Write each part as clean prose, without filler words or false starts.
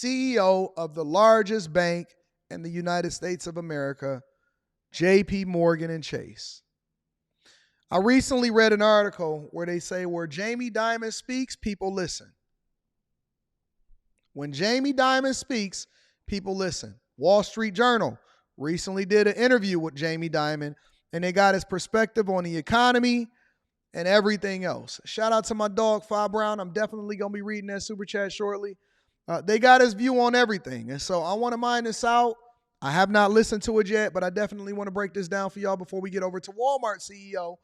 CEO of the largest bank in the United States of America, J.P. Morgan and Chase. I recently read an article where they say where Jamie Dimon speaks, people listen. When Jamie Dimon speaks, people listen. Wall Street Journal recently did an interview with Jamie Dimon, and they got his perspective on the economy and everything else. Shout out to my dog, Fi Brown. I'm definitely going to be reading that super chat shortly. They got his view on everything. And so I want to mine this out. I have not listened to it yet, but I definitely want to break this down for y'all before we get over to Walmart CEO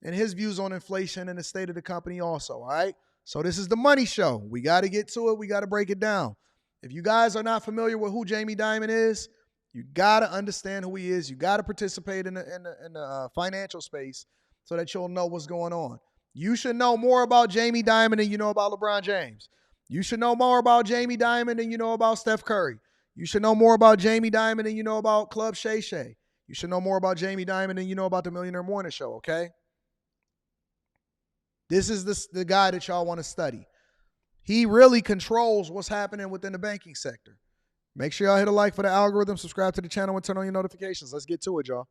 and his views on inflation and the state of the company also, all right? So this is the money show. We got to get to it. We got to break it down. If you guys are not familiar with who Jamie Dimon is, you got to understand who he is. You got to participate in the financial space so that you'll know what's going on. You should know more about Jamie Dimon than you know about LeBron James. You should know more about Jamie Dimon than you know about Steph Curry. You should know more about Jamie Dimon than you know about Club Shay Shay. You should know more about Jamie Dimon than you know about the Millionaire Morning Show, okay? This is the guy that y'all want to study. He really controls what's happening within the banking sector. Make sure y'all hit a like for the algorithm, subscribe to the channel, and turn on your notifications. Let's get to it, y'all.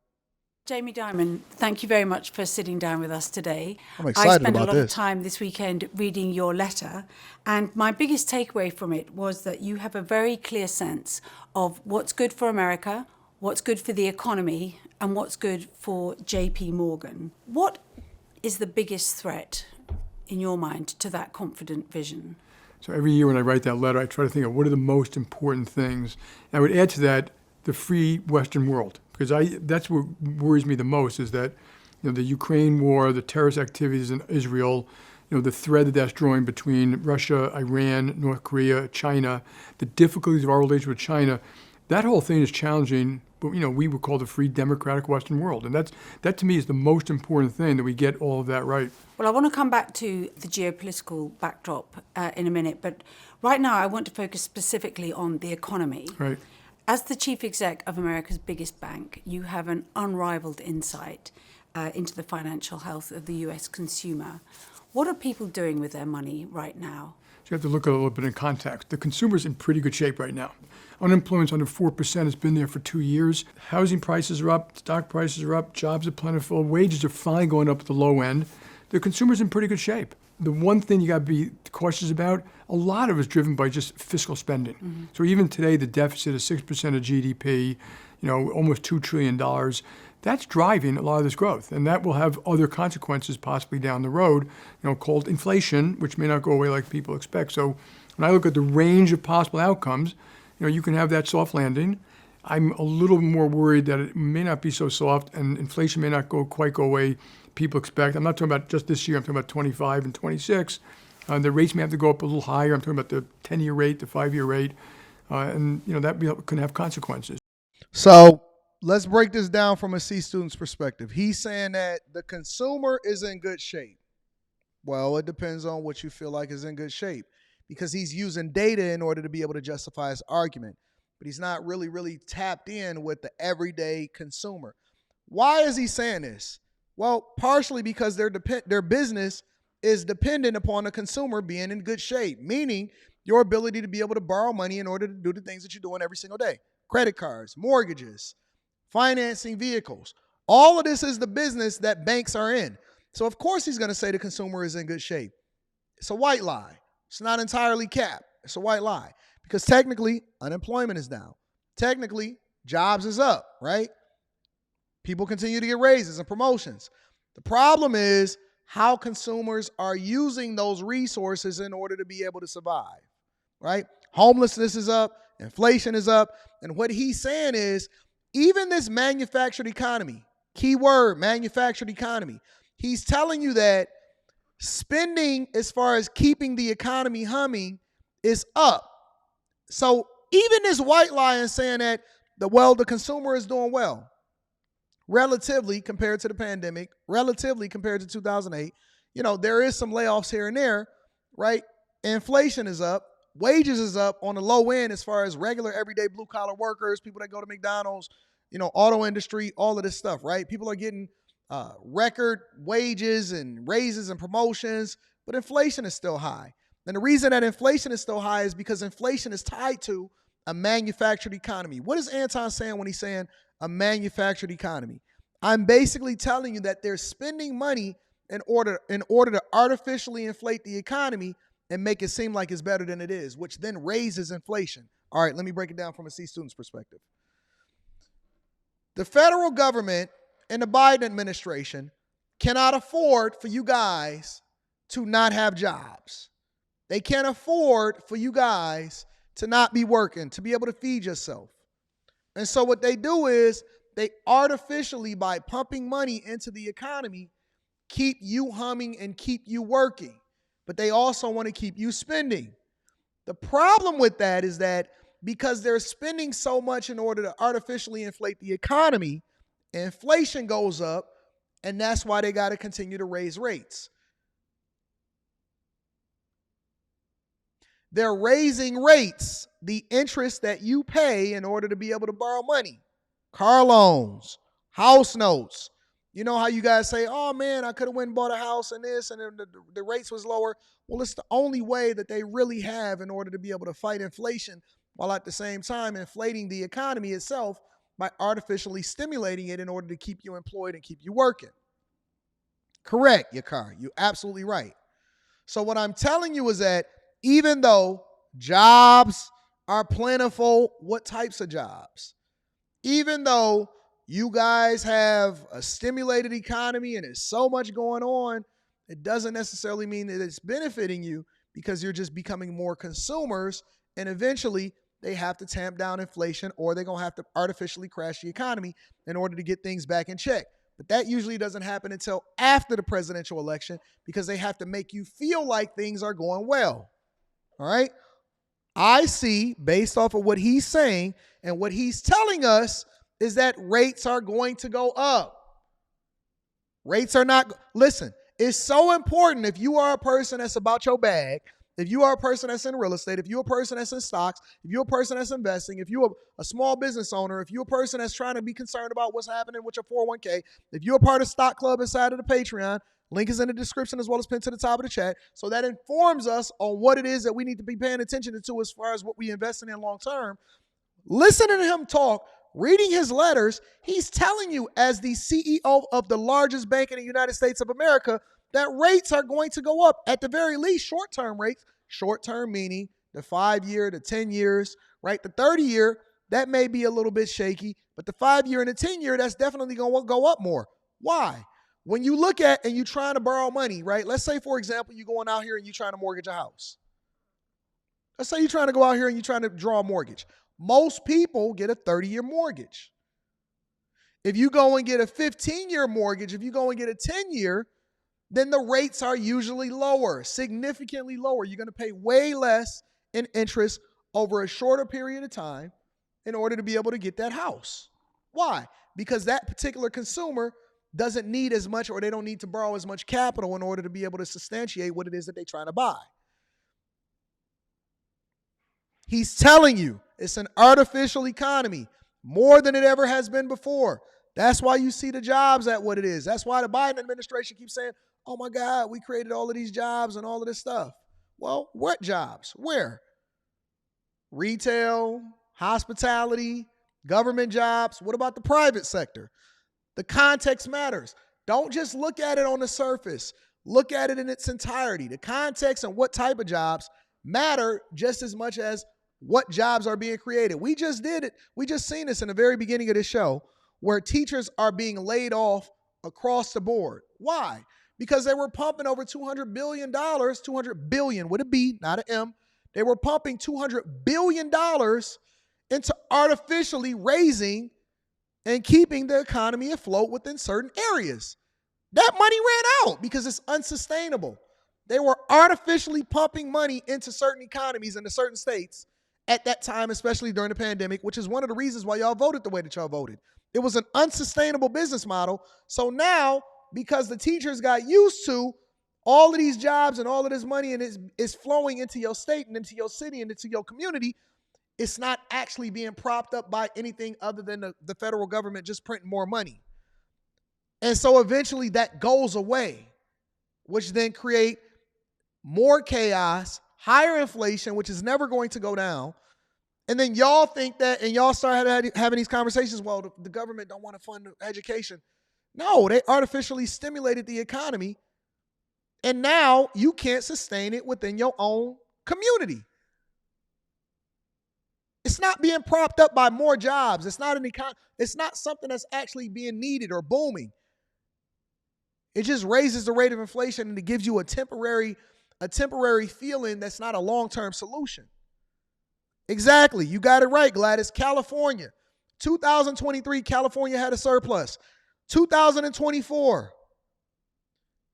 Jamie Dimon, thank you very much for sitting down with us today. I'm excited about this. I spent a lot of time this weekend reading your letter, and my biggest takeaway from it was that you have a very clear sense of what's good for America, what's good for the economy, and what's good for J.P. Morgan. What is the biggest threat, in your mind, to that confident vision? So every year when I write that letter, I try to think of what are the most important things. And I would add to that the free Western world, because that's what worries me the most is that, the Ukraine war, the terrorist activities in Israel, the thread that's drawing between Russia, Iran, North Korea, China, the difficulties of our relationship with China, that whole thing is challenging what we would call the free democratic Western world. And that to me is the most important thing, that we get all of that right. Well, I want to come back to the geopolitical backdrop in a minute, but right now I want to focus specifically on the economy. Right. As the chief exec of America's biggest bank, you have an unrivaled insight into the financial health of the US consumer. What are people doing with their money right now? So you have to look at it a little bit in context. The consumer's in pretty good shape right now. Unemployment's under 4%. It's been there for 2 years. Housing prices are up. Stock prices are up. Jobs are plentiful. Wages are finally going up at the low end. The consumer's in pretty good shape. The one thing you got to be cautious about, a lot of it is driven by just fiscal spending. Mm-hmm. So even today, the deficit is 6% of GDP, almost $2 trillion. That's driving a lot of this growth, and that will have other consequences possibly down the road, called inflation, which may not go away like people expect. So when I look at the range of possible outcomes, you can have that soft landing. I'm a little more worried that it may not be so soft, and inflation may not quite go away people expect. I'm not talking about just this year. I'm talking about 25 and 26. The rates may have to go up a little higher. I'm talking about the 10-year rate, the 5-year rate, and that can have consequences. So let's break this down from a C student's perspective. He's saying that the consumer is in good shape. Well, it depends on what you feel like is in good shape, because he's using data in order to be able to justify his argument. But he's not really tapped in with the everyday consumer. Why is he saying this? Well, partially because their business is dependent upon the consumer being in good shape, meaning your ability to be able to borrow money in order to do the things that you're doing every single day. Credit cards, mortgages, financing vehicles. All of this is the business that banks are in. So of course he's going to say the consumer is in good shape. It's a white lie. It's not entirely cap. It's a white lie. Because technically, unemployment is down. Technically, jobs is up, right? People continue to get raises and promotions. The problem is how consumers are using those resources in order to be able to survive, right? Homelessness is up. Inflation is up. And what he's saying is, even this manufactured economy, keyword, manufactured economy, he's telling you that spending as far as keeping the economy humming is up. So even this white lie and saying that the consumer is doing well, relatively compared to the pandemic, relatively compared to 2008, there is some layoffs here and there, right? Inflation is up. Wages is up on the low end as far as regular everyday blue collar workers, people that go to McDonald's, auto industry, all of this stuff, right? People are getting record wages and raises and promotions, but inflation is still high. And the reason that inflation is still high is because inflation is tied to a manufactured economy. What is Anton saying when he's saying a manufactured economy? I'm basically telling you that they're spending money in order to artificially inflate the economy and make it seem like it's better than it is, which then raises inflation. All right, let me break it down from a C student's perspective. The federal government and the Biden administration cannot afford for you guys to not have jobs. They can't afford for you guys to not be working, to be able to feed yourself. And so what they do is they artificially, by pumping money into the economy, keep you humming and keep you working. But they also want to keep you spending. The problem with that is that because they're spending so much in order to artificially inflate the economy, inflation goes up, and that's why they got to continue to raise rates. They're raising rates, the interest that you pay in order to be able to borrow money. Car loans, house notes. You know how you guys say, oh man, I could have went and bought a house and this, and the rates was lower. Well, it's the only way that they really have in order to be able to fight inflation, while at the same time inflating the economy itself by artificially stimulating it in order to keep you employed and keep you working. Correct, Yakar. You're absolutely right. So what I'm telling you is that even though jobs are plentiful, what types of jobs? Even though you guys have a stimulated economy and there's so much going on, it doesn't necessarily mean that it's benefiting you, because you're just becoming more consumers, and eventually they have to tamp down inflation, or they're going to have to artificially crash the economy in order to get things back in check. But that usually doesn't happen until after the presidential election, because they have to make you feel like things are going well. All right? I see, based off of what he's saying and what he's telling us, is that rates are going to go up. Rates are not, listen, it's so important if you are a person that's about your bag, if you are a person that's in real estate, if you're a person that's in stocks, if you're a person that's investing, if you're a small business owner, if you're a person that's trying to be concerned about what's happening with your 401k, if you're a part of Stock Club inside of the Patreon, link is in the description as well as pinned to the top of the chat. So that informs us on what it is that we need to be paying attention to as far as what we investing in long term. Listening to him talk, reading his letters, he's telling you, as the CEO of the largest bank in the United States of America, that rates are going to go up. At the very least, short-term rates. Short-term meaning the 5-year, the 10 years, right? The 30-year, that may be a little bit shaky, but the 5-year and the 10-year, that's definitely going to go up more. Why? When you look at and you're trying to borrow money, right? Let's say, for example, you're going out here and you're trying to mortgage a house. Let's say you're trying to go out here and you're trying to draw a mortgage. Most people get a 30-year mortgage. If you go and get a 15-year mortgage, if you go and get a 10-year, then the rates are usually lower, significantly lower. You're going to pay way less in interest over a shorter period of time in order to be able to get that house. Why? Because that particular consumer doesn't need as much, or they don't need to borrow as much capital in order to be able to substantiate what it is that they're trying to buy. He's telling you it's an artificial economy more than it ever has been before. That's why you see the jobs at what it is. That's why the Biden administration keeps saying, oh my God, we created all of these jobs and all of this stuff. Well, what jobs? Where? Retail, hospitality, government jobs. What about the private sector? The context matters. Don't just look at it on the surface. Look at it in its entirety. The context and what type of jobs matter just as much as what jobs are being created. We just did it. We just seen this in the very beginning of this show, where teachers are being laid off across the board. Why? Because they were pumping over $200 billion, 200 billion with a B, not an M. They were pumping $200 billion into artificially raising and keeping the economy afloat within certain areas. That money ran out because it's unsustainable. They were artificially pumping money into certain economies into certain states at that time, especially during the pandemic, which is one of the reasons why y'all voted the way that y'all voted. It was an unsustainable business model. So now, because the teachers got used to all of these jobs and all of this money, and it's flowing into your state and into your city and into your community, it's not actually being propped up by anything other than the federal government just printing more money. And so eventually that goes away, which then create more chaos, higher inflation, which is never going to go down. And then y'all think that, and y'all start having these conversations, well, the government don't want to fund education. No, they artificially stimulated the economy. And now you can't sustain it within your own community. It's not being propped up by more jobs. It's not it's not something that's actually being needed or booming. It just raises the rate of inflation and it gives you a temporary feeling that's not a long-term solution. Exactly. You got it right, Gladys. California. 2023, California had a surplus. 2024,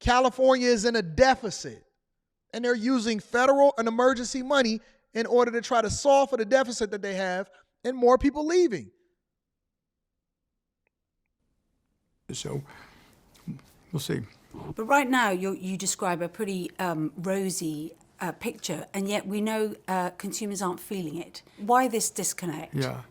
California is in a deficit. And they're using federal and emergency money in order to try to solve for the deficit that they have and more people leaving. So we'll see. But right now, you describe a pretty rosy picture, and yet we know consumers aren't feeling it. Why this disconnect? Yeah.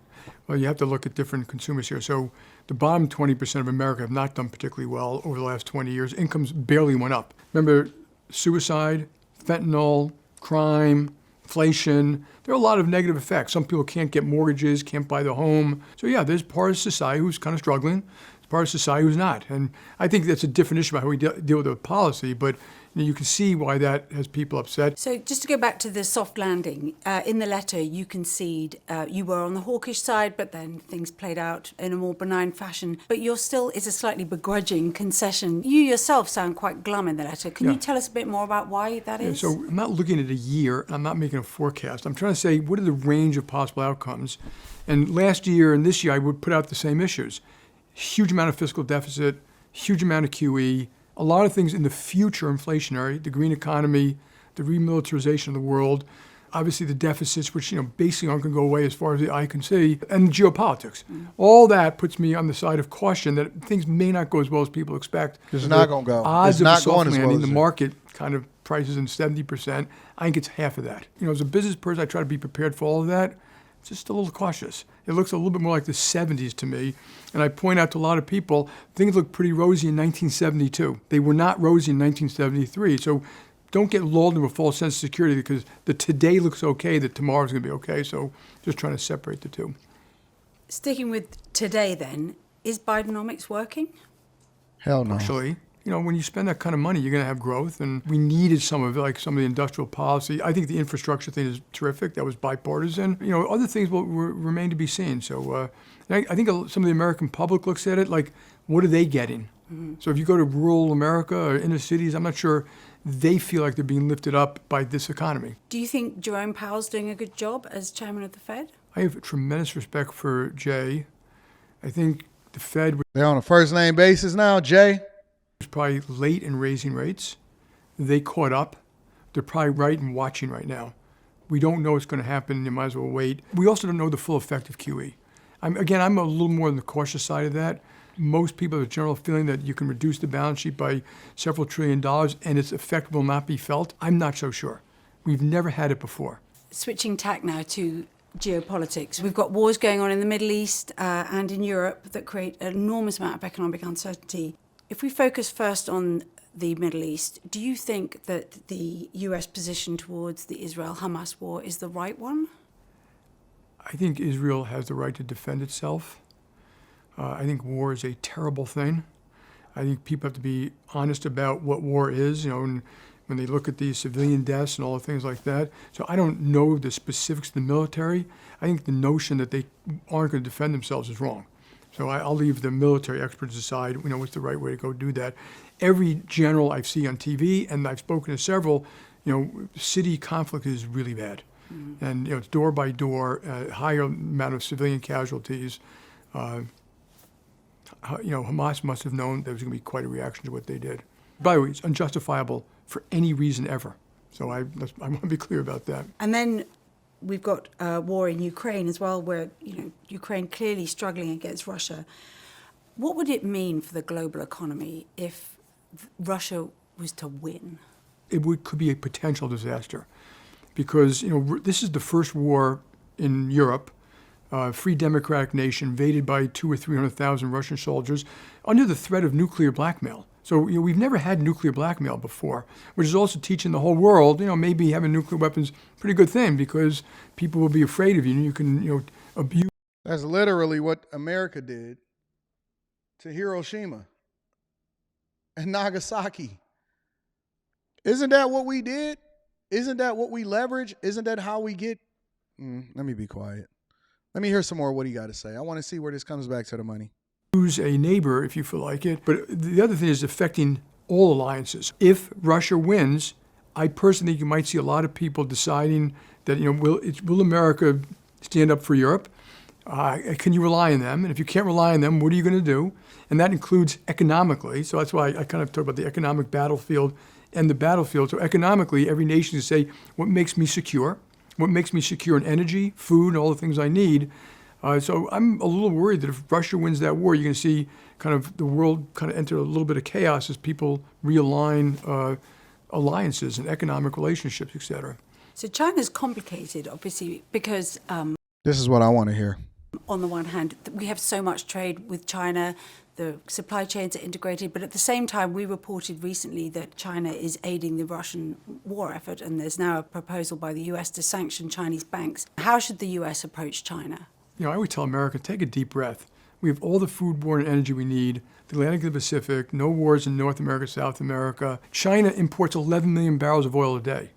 Well, you have to look at different consumers here. So the bottom 20% of America have not done particularly well over the last 20 years. Incomes barely went up. Remember suicide, fentanyl, crime, inflation. There are a lot of negative effects. Some people can't get mortgages, can't buy the home. So yeah, there's part of society who's kind of struggling. There's part of society who's not. And I think that's a different issue about how we deal with the policy, but you can see why that has people upset. So just to go back to the soft landing, in the letter you concede you were on the hawkish side, but then things played out in a more benign fashion. But you're still, it's a slightly begrudging concession. You yourself sound quite glum in the letter. Can you tell us a bit more about why that is? So I'm not looking at a year. I'm not making a forecast. I'm trying to say, what are the range of possible outcomes? And last year and this year, I would put out the same issues. Huge amount of fiscal deficit, huge amount of QE, a lot of things in the future inflationary, the green economy, the remilitarization of the world, obviously the deficits, which basically aren't going to go away as far as the eye can see, and geopolitics. All that puts me on the side of caution that things may not go as well as people expect. It's not going to go. Odds it's not of a soft going as landing, well as the market kind of prices in 70%. I think it's half of that. As a business person, I try to be prepared for all of that. Just a little cautious. It looks a little bit more like the 70s to me. And I point out to a lot of people, things look pretty rosy in 1972. They were not rosy in 1973. So don't get lulled into a false sense of security because the today looks okay, that tomorrow's going to be okay. So just trying to separate the two. Sticking with today then, is Bidenomics working? Hell no. Actually, when you spend that kind of money, you're going to have growth. And we needed some of it, like some of the industrial policy. I think the infrastructure thing is terrific. That was bipartisan. Other things will remain to be seen. So I think some of the American public looks at it like, what are they getting? Mm-hmm. So if you go to rural America or inner cities, I'm not sure they feel like they're being lifted up by this economy. Do you think Jerome Powell's doing a good job as chairman of the Fed? I have tremendous respect for Jay. I think the Fed... They're on a first-name basis now, Jay. Was probably late in raising rates. They caught up. They're probably right and watching right now. We don't know what's going to happen. You might as well wait. We also don't know the full effect of QE. I'm a little more on the cautious side of that. Most people have a general feeling that you can reduce the balance sheet by several $1 trillion and its effect will not be felt. I'm not so sure. We've never had it before. Switching tack now to geopolitics. We've got wars going on in the Middle East and in Europe that create an enormous amount of economic uncertainty. If we focus first on the Middle East, do you think that the US position towards the Israel-Hamas war is the right one? I think Israel has the right to defend itself. I think war is a terrible thing. I think people have to be honest about what war is, and when they look at the civilian deaths and all the things like that. So I don't know the specifics of the military. I think the notion that they aren't going to defend themselves is wrong. So I'll leave the military experts decide, what's the right way to go do that. Every general I see on TV, and I've spoken to several, city conflict is really bad. Mm-hmm. And, it's door by door, higher amount of civilian casualties. Hamas must have known there was going to be quite a reaction to what they did. By the way, it's unjustifiable for any reason ever. So I want to be clear about that. And then we've got war in Ukraine as well, where Ukraine clearly struggling against Russia. What would it mean for the global economy if Russia was to win? It could be a potential disaster, because this is the first war in Europe, free democratic nation invaded by 200,000 or 300,000 Russian soldiers under the threat of nuclear blackmail. So we've never had nuclear blackmail before, which is also teaching the whole world, maybe having nuclear weapons, pretty good thing because people will be afraid of you and you can, abuse. That's literally what America did to Hiroshima and Nagasaki. Isn't that what we did? Isn't that what we leverage? Isn't that how we get? Let me be quiet. Let me hear some more of what he got to say. I want to see where this comes back to the money. Use a neighbor if you feel like it. But the other thing is affecting all alliances. If Russia wins, I personally think you might see a lot of people deciding that, will America stand up for Europe? Can you rely on them? And if you can't rely on them, what are you going to do? And that includes economically. So that's why I kind of talk about the economic battlefield and the battlefield. So economically, every nation can say, what makes me secure? What makes me secure in energy, food, and all the things I need? So I'm a little worried that if Russia wins that war, you're going to see kind of the world kind of enter a little bit of chaos as people realign alliances and economic relationships, et cetera. So China's complicated, obviously, because This is what I want to hear. on the one hand, we have so much trade with China, the supply chains are integrated, but at the same time, we reported recently that China is aiding the Russian war effort, and there's now a proposal by the US to sanction Chinese banks. How should the US approach China? I always tell America, take a deep breath. We have all the foodborne and energy we need, the Atlantic and the Pacific, no wars in North America, South America. China imports 11 million barrels of oil a day.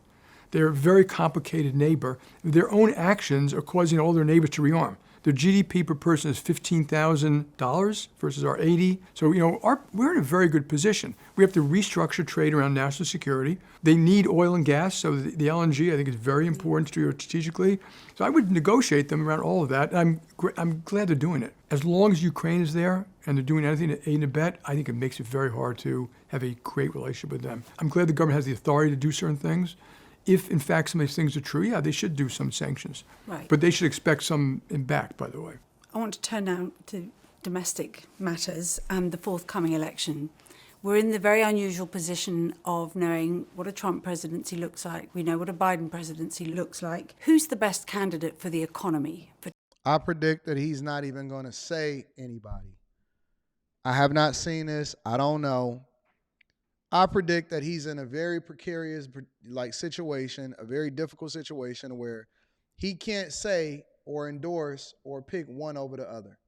They're a very complicated neighbor. Their own actions are causing all their neighbors to rearm. Their GDP per person is $15,000 versus our 80. So, we're in a very good position. We have to restructure trade around national security. They need oil and gas, so the LNG, I think, is very important strategically. So I would negotiate them around all of that. I'm glad they're doing it. As long as Ukraine is there and they're doing anything to aid and abet, I think it makes it very hard to have a great relationship with them. I'm glad the government has the authority to do certain things. If, in fact, some of these things are true, yeah, they should do some sanctions. Right. But they should expect some back, by the way. I want to turn now to domestic matters and the forthcoming election. We're in the very unusual position of knowing what a Trump presidency looks like. We know what a Biden presidency looks like. Who's the best candidate for the economy? I predict that he's not even going to say anybody. I have not seen this. I don't know. I predict that he's in a very precarious situation, a very difficult situation where he can't say or endorse or pick one over the other.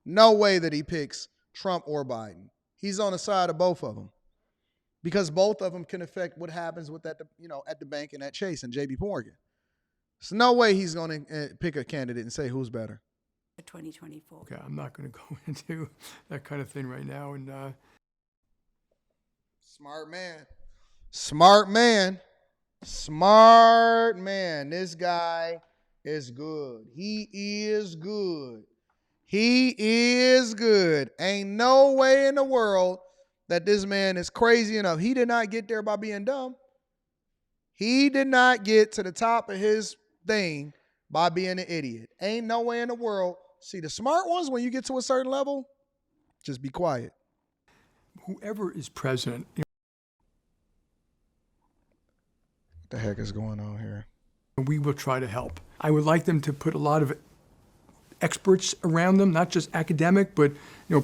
No way that he picks Trump or Biden. He's on the side of both of them because both of them can affect what happens with at the bank and at Chase and JP Morgan. There's no way he's going to pick a candidate and say who's better. For 2024. Okay, I'm not going to go into that kind of thing right now. And Smart man. Smart man. Smart man. This guy is good. He is good. He is good. Ain't no way in the world that this man is crazy enough. He did not get there by being dumb. He did not get to the top of his thing by being an idiot. Ain't no way in the world. See, the smart ones, when you get to a certain level, just be quiet. whoever is president, What the heck is going on here? we will try to help. I would like them to put a lot of experts around them, not just academic, but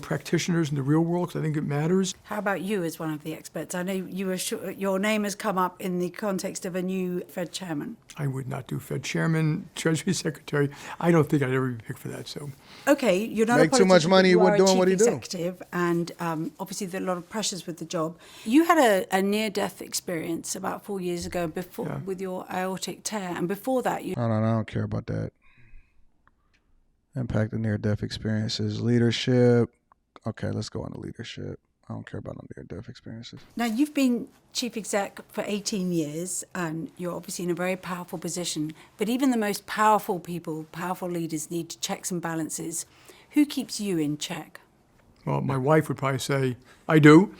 practitioners in the real world, because I think it matters. How about you as one of the experts? I know you were your name has come up in the context of a new Fed chairman. I would not do Fed chairman, Treasury Secretary. I don't think I'd ever be picked for that. So, okay, you're not Make a too much politician, money but you with are a doing chief what he do. executive, and obviously there are a lot of pressures with the job. You had a near-death experience about 4 years ago before with your aortic tear, and before that you. I don't care about that. Impact of near-death experiences, leadership. Okay, let's go on to leadership. I don't care about no near-death experiences. Now, you've been chief exec for 18 years, and you're obviously in a very powerful position. But even the most powerful people, powerful leaders, need checks and balances. Who keeps you in check? well, my wife would probably say, I do.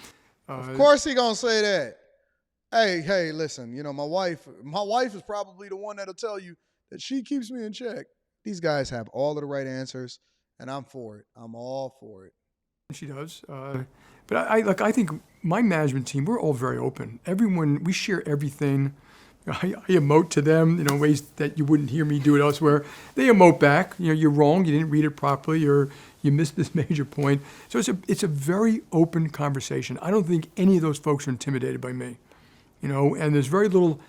Of course he gonna say that. Hey, listen, my wife is probably the one that'll tell you that she keeps me in check. These guys have all of the right answers, and I'm for it. I'm all for it. She does. But I think my management team, we're all very open. Everyone, we share everything. I emote to them, ways that you wouldn't hear me do it elsewhere. They emote back. You're wrong. You didn't read it properly, or You missed this major point. So it's a very open conversation. I don't think any of those folks are intimidated by me, and there's very little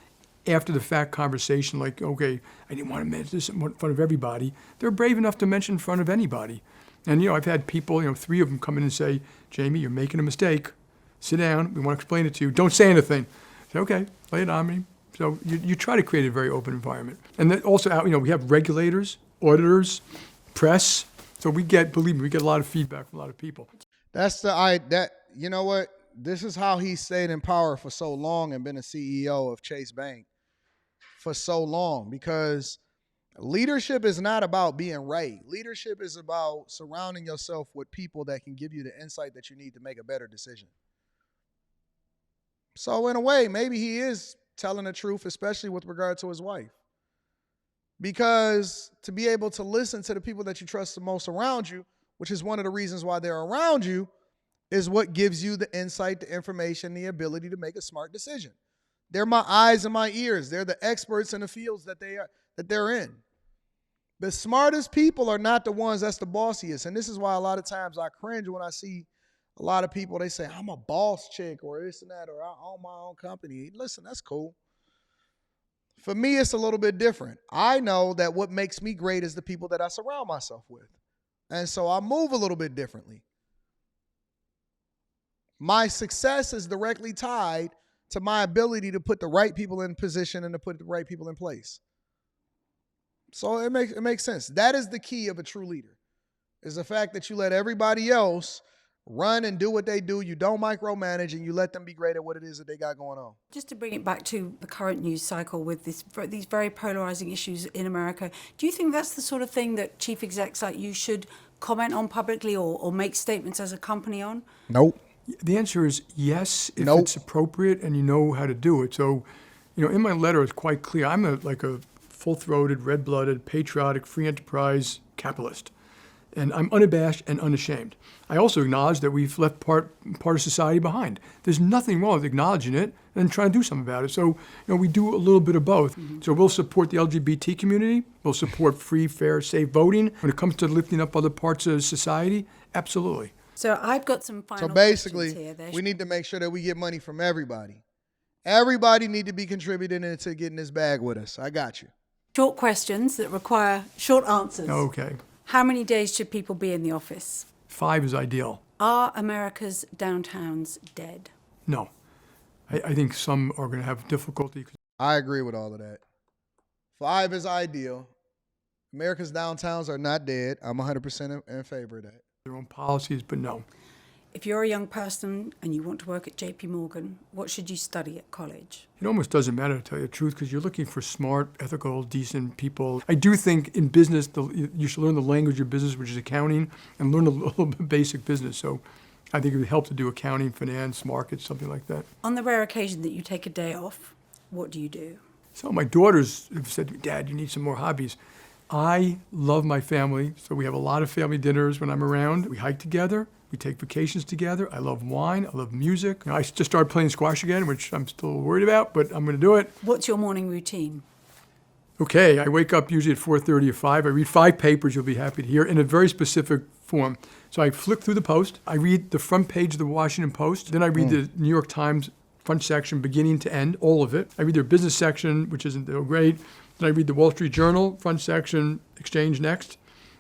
after the fact conversation like, okay, I didn't want to mention this in front of everybody. They're brave enough to mention in front of anybody. And, I've had people, 3 of them come in and say, Jamie, you're making a mistake. Sit down. We want to explain it to you. Don't say anything. I say, okay, lay it on me. So you try to create a very open environment. And then also, we have regulators, auditors, press. So believe me, we get a lot of feedback from a lot of people. You know what? This is how he stayed in power for so long and been a CEO of Chase Bank for so long, because leadership is not about being right. Leadership is about surrounding yourself with people that can give you the insight that you need to make a better decision. So in a way, maybe he is telling the truth, especially with regard to his wife. Because to be able to listen to the people that you trust the most around you, which is one of the reasons why they're around you, is what gives you the insight, the information, the ability to make a smart decision. They're my eyes and my ears. They're the experts in the fields that they're in. The smartest people are not the ones that's the bossiest. And this is why a lot of times I cringe when I see a lot of people, they say, I'm a boss chick or this and that, or I own my own company. Listen, that's cool. For me, it's a little bit different. I know that what makes me great is the people that I surround myself with. And so I move a little bit differently. My success is directly tied to my ability to put the right people in position and to put the right people in place. So it makes sense. That is the key of a true leader, is the fact that you let everybody else run and do what they do. You don't micromanage, and you let them be great at what it is that they got going on. Just to bring it back to the current news cycle with these very polarizing issues in America, do you think that's the sort of thing that chief execs like you should comment on publicly or make statements as a company on? Nope. The answer is yes, if it's appropriate and you know how to do it. So, in my letter, it's quite clear. I'm a full-throated, red-blooded, patriotic, free enterprise capitalist. And I'm unabashed and unashamed. I also acknowledge that we've left part of society behind. There's nothing wrong with acknowledging it and trying to do something about it. So, we do a little bit of both. Mm-hmm. So we'll support the LGBT community. We'll support free, fair, safe voting. When it comes to lifting up other parts of society, absolutely. So I've got some final So basically, questions here. we need to make sure that we get money from everybody. Everybody need to be contributing into getting this bag with us. I got you. Short questions that require short answers. Okay. How many days should people be in the office? 5 is ideal. Are America's downtowns dead? No. I think some are going to have difficulty. I agree with all of that. 5 is ideal. America's downtowns are not dead. I'm 100% in favor of that. Their own policies, but no. If you're a young person and you want to work at JP Morgan, what should you study at college? It almost doesn't matter, to tell you the truth, because you're looking for smart, ethical, decent people. I do think in business, you should learn the language of business, which is accounting, and learn a little bit of basic business. So I think it would help to do accounting, finance, markets, something like that. On the rare occasion that you take a day off, what do you do? So my daughters have said to me, Dad, you need some more hobbies. I love my family, so we have a lot of family dinners when I'm around. We hike together. We take vacations together. I love wine. I love music. I just started playing squash again, which I'm still worried about, but I'm going to do it. What's your morning routine? Okay, I wake up usually at 4:30 or 5. I read 5 papers you'll be happy to hear in a very specific form. So I flick through the Post. I read the front page of the Washington Post. Then I read the New York Times front section beginning to end, all of it. I read their business section, which isn't so great. Then I read the Wall Street Journal front section, Exchange next,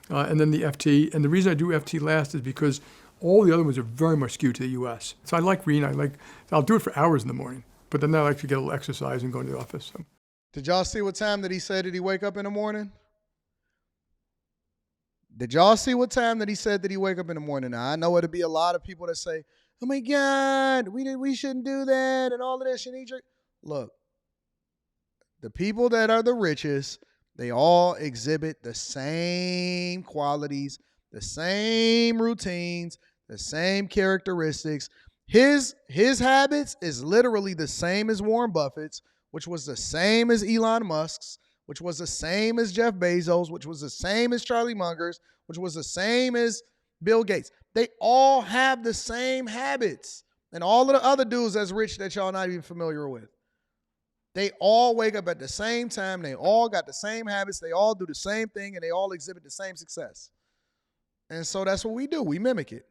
and then the FT. And the reason I do FT last is because all the other ones are very much skewed to the U.S. So I like reading. I'll do it for hours in the morning, but then I like to get a little exercise and go to the office. So. Did y'all see what time that he said that he wake up in the morning? Did y'all see what time that he said that he wake up in the morning? Now, I know it'll be a lot of people that say, oh my God, we shouldn't do that and all of this. Look, the people that are the richest, they all exhibit the same qualities, the same routines, the same characteristics. His habits is literally the same as Warren Buffett's, which was the same as Elon Musk's, which was the same as Jeff Bezos, which was the same as Charlie Munger's, which was the same as Bill Gates. They all have the same habits. And all of the other dudes that's rich that y'all not even familiar with. They all wake up at the same time. They all got the same habits. They all do the same thing, and they all exhibit the same success. And so that's what we do. We mimic it.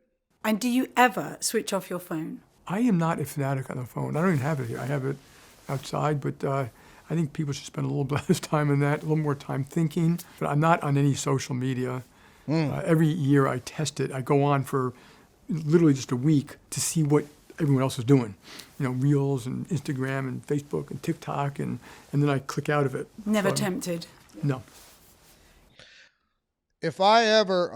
And do you ever switch off your phone? I am not a fanatic on the phone. I don't even have it here. I have it outside, but I think people should spend a little less time on that, a little more time thinking. But I'm not on any social media. Every year I test it. I go on for literally just a week to see what everyone else is doing. You know, Reels and Instagram and Facebook and TikTok, and then I click out of it. Never So, tempted? No. If I ever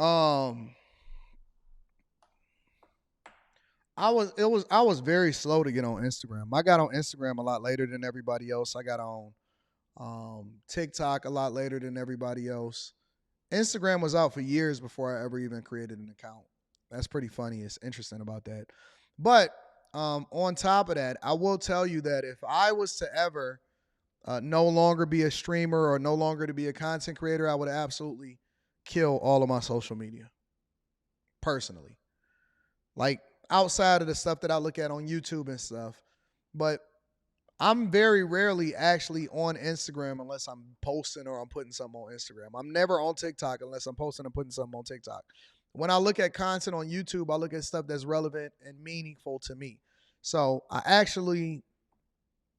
I was very slow to get on Instagram. I got on Instagram a lot later than everybody else. I got on TikTok a lot later than everybody else. Instagram was out for years before I ever even created an account. That's pretty funny. It's interesting about that. But on top of that, I will tell you that if I was to ever no longer be a streamer or no longer to be a content creator, I would absolutely kill all of my social media personally. Like outside of the stuff that I look at on YouTube and stuff. But I'm very rarely actually on Instagram unless I'm posting or I'm putting something on Instagram. I'm never on TikTok unless I'm posting and putting something on TikTok. When I look at content on YouTube, I look at stuff that's relevant and meaningful to me. So I actually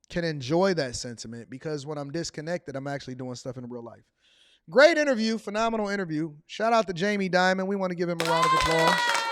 can enjoy that sentiment because when I'm disconnected, I'm actually doing stuff in real life. Great interview, phenomenal interview. Shout out to Jamie Dimon. We want to give him a round of applause.